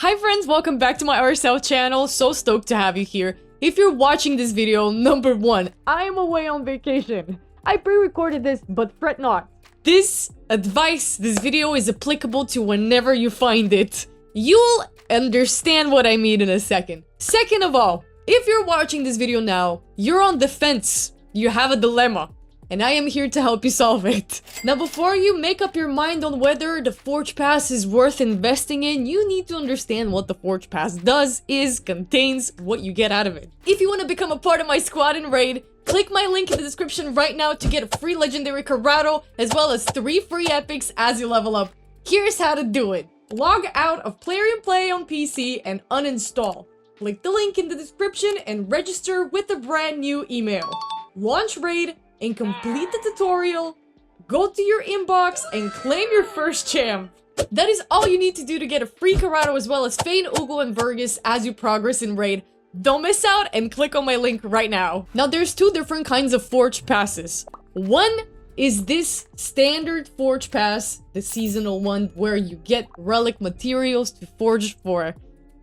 Hi friends, welcome back to my RSL channel. So stoked to have you here. If you're watching this video, number one, I am away on vacation. I pre-recorded this, but fret not. This video is applicable to whenever you find it. You'll understand what I mean in a second. Second of all, if you're watching this video now, you're on the fence. You have a dilemma. And I am here to help you solve it. Now, before you make up your mind on whether the Forge Pass is worth investing in, you need to understand what the Forge Pass contains, what you get out of it. If you want to become a part of my squad and raid, click my link in the description right now to get a free legendary Corrado, as well as 3 free epics as you level up. Here's how to do it. Log out of Plarium Play on PC and uninstall. Click the link in the description and register with a brand new email. Launch raid and complete the tutorial, go to your inbox and claim your first champ. That is all you need to do to get a free Corrado as well as Fane, Ugo, and Vergus as you progress in raid. Don't miss out and click on my link right now. Now there's 2 different kinds of Forge Passes. One is this standard Forge Pass, the seasonal one, where you get relic materials to forge for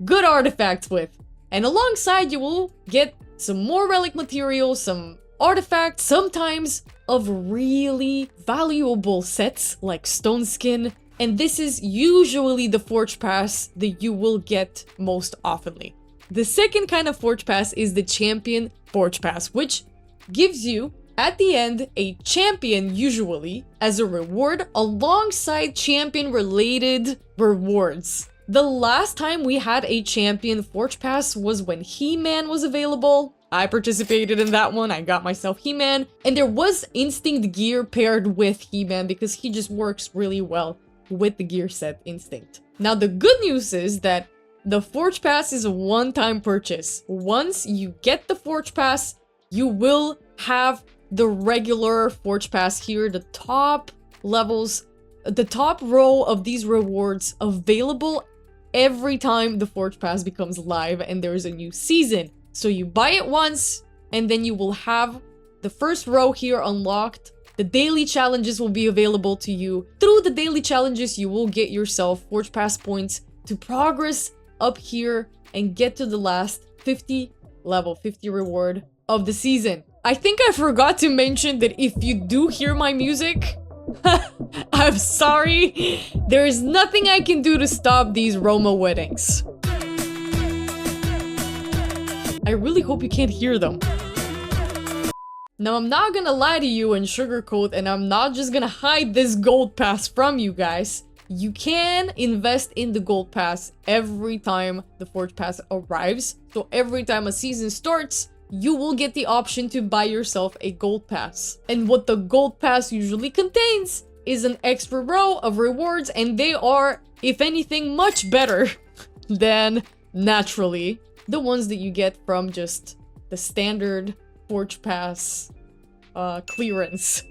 good artifacts with. And alongside you will get some more relic materials, some artifacts, sometimes of really valuable sets like Stone Skin, and this is usually the Forge Pass that you will get most oftenly. The second kind of Forge Pass is the Champion Forge Pass, which gives you, at the end, a champion usually as a reward alongside champion-related rewards. The last time we had a Champion Forge Pass was when He-Man was available. I participated in that one, I got myself He-Man, and there was Instinct gear paired with He-Man because he just works really well with the gear set Instinct. Now the good news is that the Forge Pass is a one-time purchase. Once you get the Forge Pass, you will have the regular Forge Pass here, the top levels, the top row of these rewards available every time the Forge Pass becomes live and there is a new season. So you buy it once, and then you will have the first row here unlocked. The daily challenges will be available to you. Through the daily challenges, you will get yourself Forge Pass points to progress up here and get to the last 50 level, 50 reward of the season. I think I forgot to mention that if you do hear my music, I'm sorry. There is nothing I can do to stop these Roma weddings. I really hope you can't hear them. Now, I'm not gonna lie to you and sugarcoat, and I'm not just gonna hide this gold pass from you guys. You can invest in the gold pass every time the Forge Pass arrives. So every time a season starts, you will get the option to buy yourself a gold pass. And what the gold pass usually contains is an extra row of rewards, and they are, if anything, much better than, naturally, the ones that you get from just the standard Forge Pass clearance.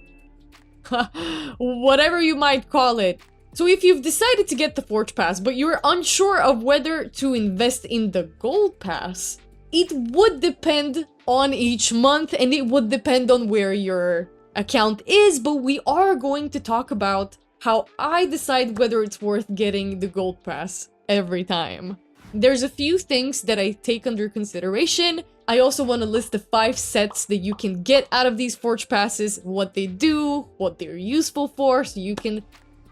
Whatever you might call it. So if you've decided to get the Forge Pass, but you're unsure of whether to invest in the Gold Pass, it would depend on each month and it would depend on where your account is, but we are going to talk about how I decide whether it's worth getting the Gold Pass every time. There's a few things that I take under consideration. I also want to list the 5 sets that you can get out of these Forge Passes, what they do, what they're useful for, so you can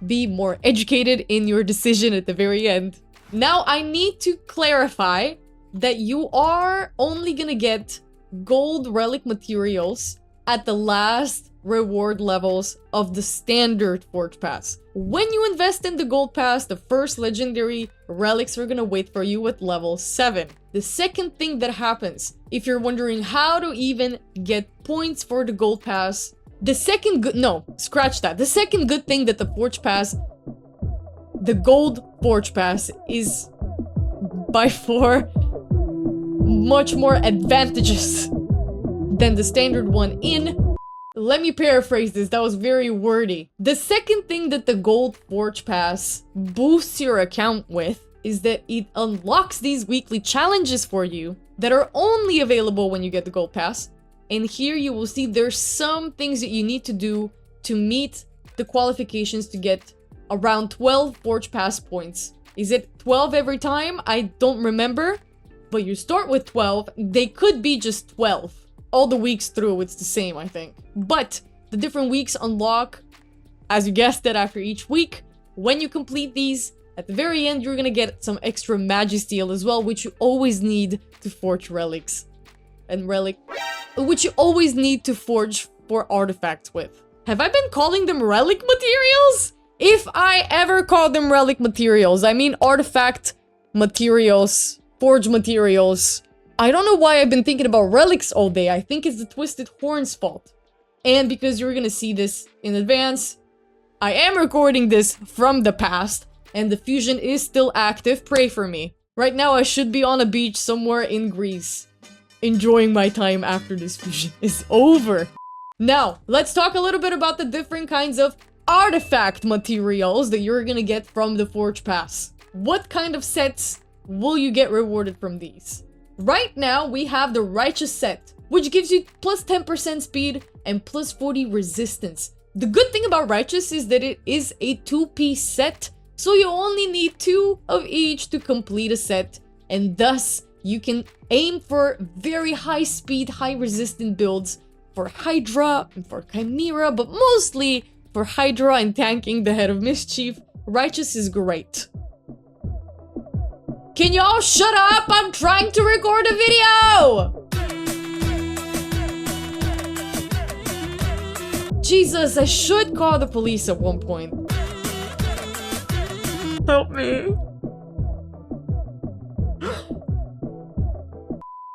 be more educated in your decision at the very end. Now, I need to clarify that you are only gonna get gold relic materials at the last reward levels of the standard Forge Pass. When you invest in the Gold Pass, the first legendary relics are gonna wait for you at level 7. The second thing that happens, if you're wondering how to even get points for the Gold Pass, the second good thing that the Forge Pass, the Gold Forge Pass, is by far much more advantageous than the standard one in... Let me paraphrase this, that was very wordy. The second thing that the Gold Forge Pass boosts your account with is that it unlocks these weekly challenges for you that are only available when you get the Gold Pass. And here you will see there's some things that you need to do to meet the qualifications to get around 12 Forge Pass points Is it 12 every time? I don't remember. But you start with 12. They could be just 12. All the weeks through, it's the same, I think. But the different weeks unlock, as you guessed it, after each week. When you complete these, at the very end, you're gonna get some extra Magisteel as well, which you always need to forge relics. And which you always need to forge for artifacts with. Have I been calling them relic materials? If I ever call them relic materials, I mean artifact materials, forge materials. I don't know why I've been thinking about relics all day. I think it's the Twisted Horn's fault. And because you're gonna see this in advance, I am recording this from the past, and the fusion is still active. Pray for me. Right now, I should be on a beach somewhere in Greece, enjoying my time after this fusion is over. Now, let's talk a little bit about the different kinds of artifact materials that you're gonna get from the Forge Pass. What kind of sets will you get rewarded from these? Right now, we have the Righteous set, which gives you plus 10% speed and plus 40 resistance. The good thing about Righteous is that it is a 2-piece set, so you only need 2 of each to complete a set, and thus you can aim for very high speed, high resistant builds for Hydra and for Chimera, but mostly for Hydra and tanking the Head of Mischief. Righteous is great. Can y'all shut up? I'm trying to record a video! Jesus, I should call the police at one point. Help me.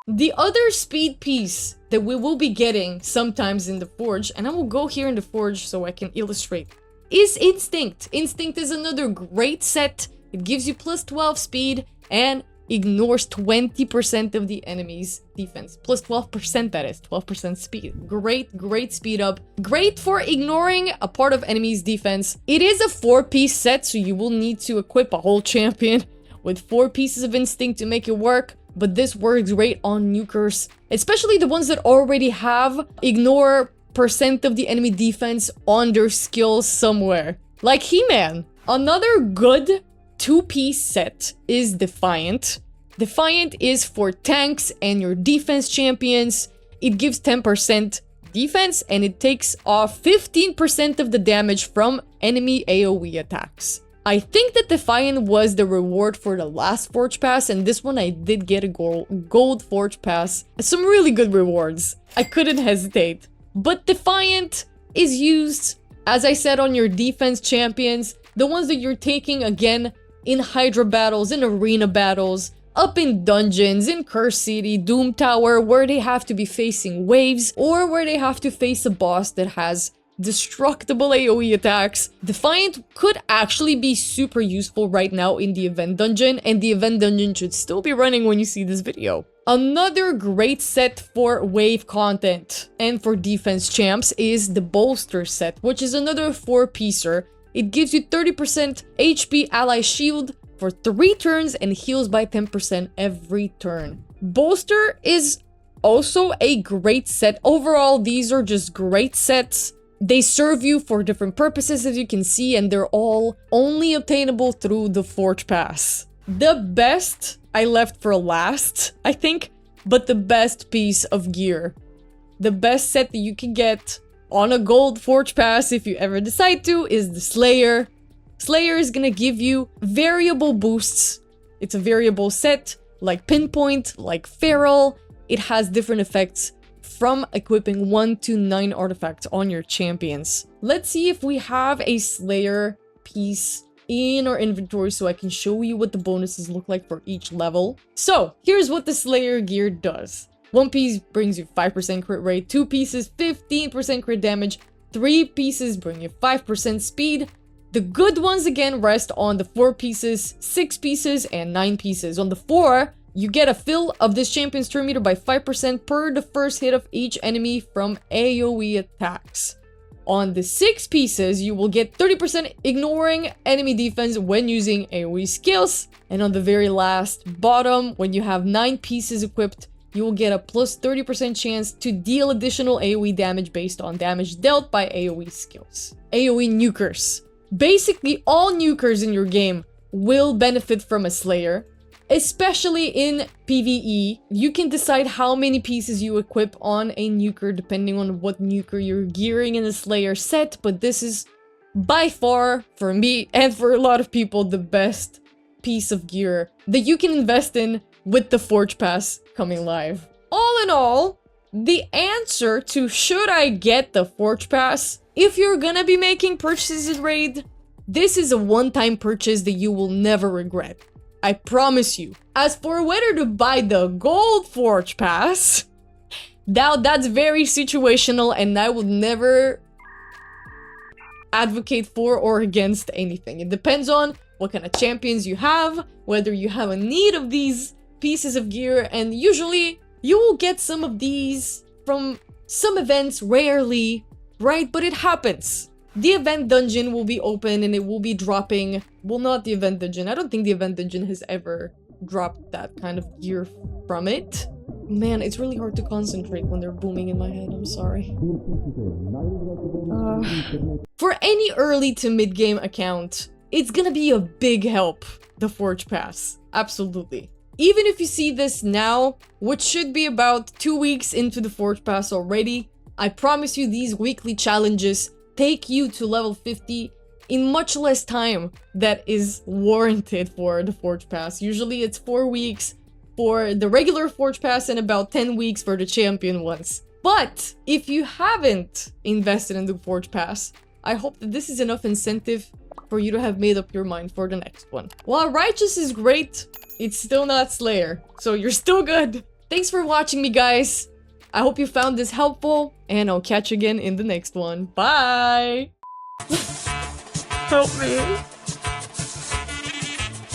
The other speed piece that we will be getting sometimes in the Forge, and I will go here in the Forge so I can illustrate, is Instinct. Instinct is another great set. It gives you plus 12 speed and ignores 20% of the enemy's defense. Plus 12%, that is. 12% speed. Great speed up. Great for ignoring a part of enemy's defense. It is a 4-piece set, so you will need to equip a whole champion with 4 pieces of Instinct to make it work. But this works great on nukers, especially the ones that already have ignore percent of the enemy defense on their skills somewhere. Like He-Man. Another good 2-piece set is Defiant. Defiant is for tanks and your defense champions. It gives 10% defense and it takes off 15% of the damage from enemy AoE attacks. I think that Defiant was the reward for the last Forge Pass, and this one I did get a gold Forge Pass. Some really good rewards. I couldn't hesitate. But Defiant is used, as I said, on your defense champions, the ones that you're taking again in Hydra battles, in arena battles, up in dungeons, in Curse City, Doom Tower, where they have to be facing waves, or where they have to face a boss that has destructible AoE attacks. Defiant could actually be super useful right now in the event dungeon, and the event dungeon should still be running when you see this video. Another great set for wave content and for defense champs is the Bolster set, which is another 4-piecer. It gives you 30% HP ally shield for 3 turns and heals by 10% every turn. Bolster is also a great set. Overall, these are just great sets. They serve you for different purposes, as you can see, and they're all only obtainable through the Forge Pass. The best I left for last, I think, but the best piece of gear. The best set that you can get on a gold Forge Pass, if you ever decide to, is the Slayer. Slayer is gonna give you variable boosts. It's a variable set, like Pinpoint, like Feral. It has different effects from equipping 1 to 9 artifacts on your champions. Let's see if we have a Slayer piece in our inventory so I can show you what the bonuses look like for each level. So, here's what the Slayer gear does. 1 piece brings you 5% crit rate, 2 pieces 15% crit damage, 3 pieces bring you 5% speed. The good ones again rest on the 4 pieces, 6 pieces, and 9 pieces. On the 4, you get a fill of this champion's turn meter by 5% per the first hit of each enemy from AoE attacks. On the 6 pieces, you will get 30% ignoring enemy defense when using AoE skills. And on the very last bottom, when you have 9 pieces equipped, you will get a plus 30% chance to deal additional AoE damage based on damage dealt by AoE skills. AoE nukers. Basically, all nukers in your game will benefit from a Slayer. Especially in PvE, you can decide how many pieces you equip on a nuker depending on what nuker you're gearing in a Slayer set, but this is by far, for me and for a lot of people, the best piece of gear that you can invest in with the Forge Pass coming live. All in all, the answer to should I get the Forge Pass, if you're gonna be making purchases in Raid, this is a one-time purchase that you will never regret. I promise you. As for whether to buy the Gold Forge Pass, now that's very situational and I would never advocate for or against anything. It depends on what kind of champions you have, whether you have a need of these pieces of gear, and usually you will get some of these from some events, rarely, right? But it happens. The event dungeon will be open and it will be dropping, well, not the event dungeon. I don't think the event dungeon has ever dropped that kind of gear from it. Man, it's really hard to concentrate when they're booming in my head. I'm sorry. For any early to mid-game account, it's gonna be a big help, the Forge Pass. Absolutely. Even if you see this now, which should be about 2 weeks into the Forge Pass already, I promise you these weekly challenges take you to level 50 in much less time that is warranted for the Forge Pass. Usually it's 4 weeks for the regular Forge Pass and about 10 weeks for the champion ones. But if you haven't invested in the Forge Pass, I hope that this is enough incentive for you to have made up your mind for the next one. While Righteous is great, it's still not Slayer, so you're still good. Thanks for watching me, guys. I hope you found this helpful, and I'll catch you again in the next one. Bye! Help me.